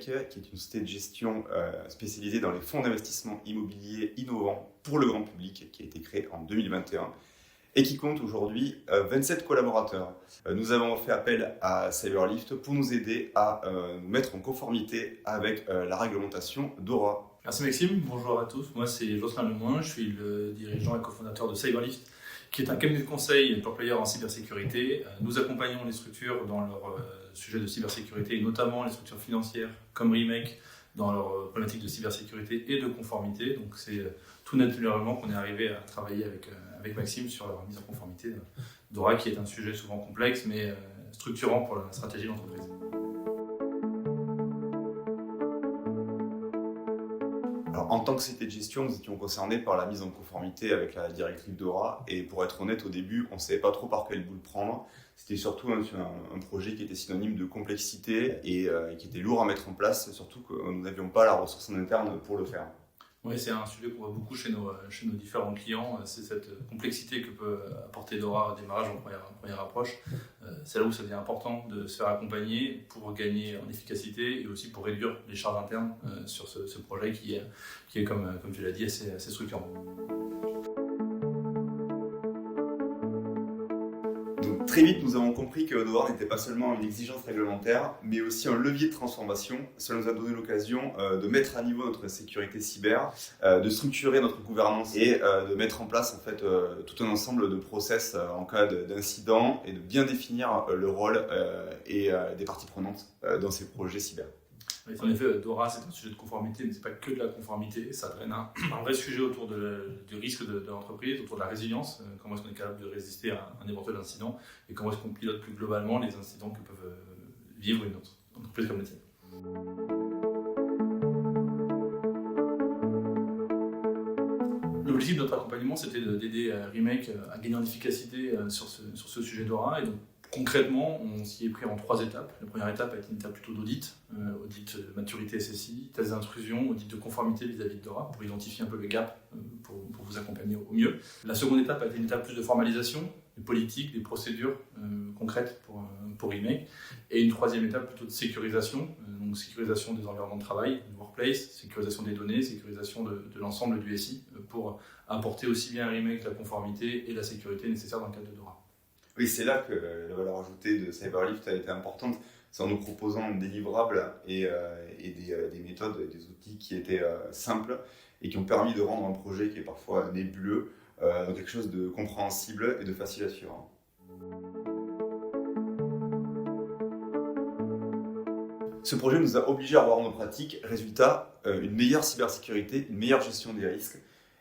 Remake, qui est une société de gestion spécialisée dans les fonds d'investissement immobilier innovants pour le grand public, qui a été créée en 2021 et qui compte aujourd'hui 27 collaborateurs. Nous avons fait appel à Cyberlift pour nous aider à nous mettre en conformité avec la réglementation DORA. Merci Maxime, bonjour à tous. Moi c'est Jocelyn Lemoin, je suis le dirigeant et cofondateur de Cyberlift, qui est un cabinet de conseil pure player en cybersécurité. Nous accompagnons les structures dans leur sujet de cybersécurité, et notamment les structures financières comme Remake, dans leur problématique de cybersécurité et de conformité. Donc c'est tout naturellement qu'on est arrivé à travailler avec Maxime sur la mise en conformité DORA, qui est un sujet souvent complexe mais structurant pour la stratégie de l'entreprise. Alors, en tant que société de gestion, nous étions concernés par la mise en conformité avec la directive DORA, et pour être honnête, au début, on ne savait pas trop par quel bout le prendre. C'était surtout un projet qui était synonyme de complexité et qui était lourd à mettre en place, surtout que nous n'avions pas la ressource en interne pour le faire. Oui, c'est un sujet qu'on voit beaucoup chez nos différents clients, c'est cette complexité que peut apporter DORA au démarrage en première approche. C'est là où ça devient important de se faire accompagner pour gagner en efficacité et aussi pour réduire les charges internes sur ce projet qui est comme tu l'as dit, assez structurant. Donc, très vite, nous avons compris que DORA n'était pas seulement une exigence réglementaire, mais aussi un levier de transformation. Cela nous a donné l'occasion de mettre à niveau notre sécurité cyber, de structurer notre gouvernance et de mettre en place en fait, tout un ensemble de process en cas d'incident et de bien définir le rôle et des parties prenantes dans ces projets cyber. Oui, en effet, DORA, c'est un sujet de conformité, mais ce n'est pas que de la conformité. Ça traîne un vrai sujet autour du risque de l'entreprise, autour de la résilience. Comment est-ce qu'on est capable de résister à un éventuel incident et comment est-ce qu'on pilote plus globalement les incidents que peuvent vivre une entreprise comme la tienne. L'objectif de notre accompagnement, c'était d'aider Remake à gagner en efficacité sur ce sujet DORA. Et donc, concrètement, on s'y est pris en 3 étapes. La première étape a été une étape plutôt d'audit, audit de maturité SSI, test d'intrusion, audit de conformité vis-à-vis de DORA, pour identifier un peu le gap, pour vous accompagner au mieux. La seconde étape a été une étape plus de formalisation, des politiques, des procédures concrètes pour Remake. Et une troisième étape plutôt de sécurisation, donc sécurisation des environnements de travail, du workplace, sécurisation des données, sécurisation de l'ensemble du SI, pour apporter aussi bien à Remake la conformité et la sécurité nécessaires dans le cadre de DORA. Oui, c'est là que la valeur ajoutée de Cyberlift a été importante. C'est en nous proposant des livrables et des méthodes et des outils qui étaient simples et qui ont permis de rendre un projet qui est parfois nébuleux dans quelque chose de compréhensible et de facile à suivre. Ce projet nous a obligés à revoir nos pratiques. Résultat, une meilleure cybersécurité, une meilleure gestion des risques,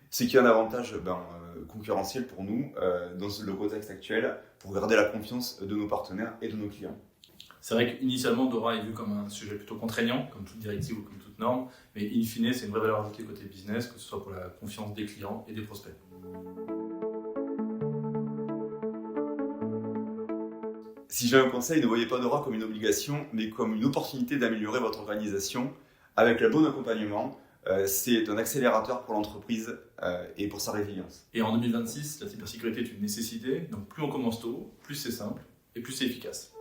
ce qui est un avantage concurrentiel pour nous dans le contexte actuel pour garder la confiance de nos partenaires et de nos clients. C'est vrai qu'initialement, DORA est vu comme un sujet plutôt contraignant, comme toute directive ou comme toute norme, mais in fine, c'est une vraie valeur ajoutée côté business, que ce soit pour la confiance des clients et des prospects. Si j'ai un conseil, ne voyez pas DORA comme une obligation, mais comme une opportunité d'améliorer votre organisation avec le bon accompagnement. C'est un accélérateur pour l'entreprise et pour sa résilience. Et en 2026, la cybersécurité est une nécessité, donc plus on commence tôt, plus c'est simple et plus c'est efficace.